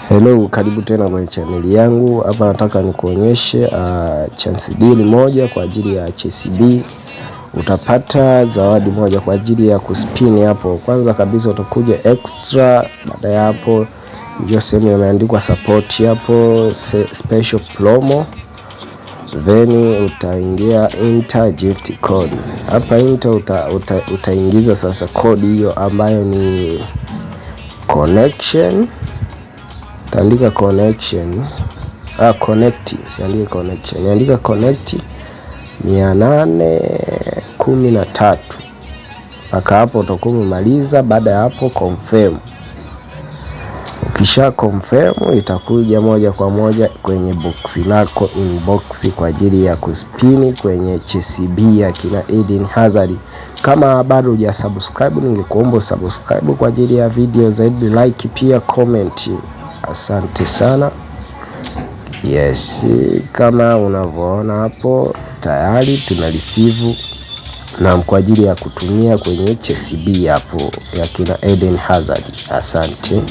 Hello, karibu tena kwenye channel yangu. Hapa nataka nikuonyeshe chance deal moja kwa ajili ya CCB. Utapata zawadi moja kwa ajili ya kuspin hapo. Kwanza kabisa utakuja extra, baada ya hapo ndio sehemu imeandikwa support hapo special promo. Then utaingia enter gift code. Hapa enter utaingiza sasa code hiyo ambayo ni connection. Taandika connection, connect, usiandike connection, andika connect 813. Mpaka hapo utakuwa umemaliza. Baada ya hapo confirm. Ukisha confirm itakuja moja kwa moja kwenye box lako inbox kwa ajili ya kuspini kwenye CCB ya kina Eden Hazard. Kama bado hujasubscribe, ningekuomba subscribe kwa ajili ya video zaidi, like pia comment. Asante sana. Yes, kama unavyoona hapo tayari tuna receive na kwa ajili ya kutumia kwenye CCB hapo ya kina Eden Hazard. Asante.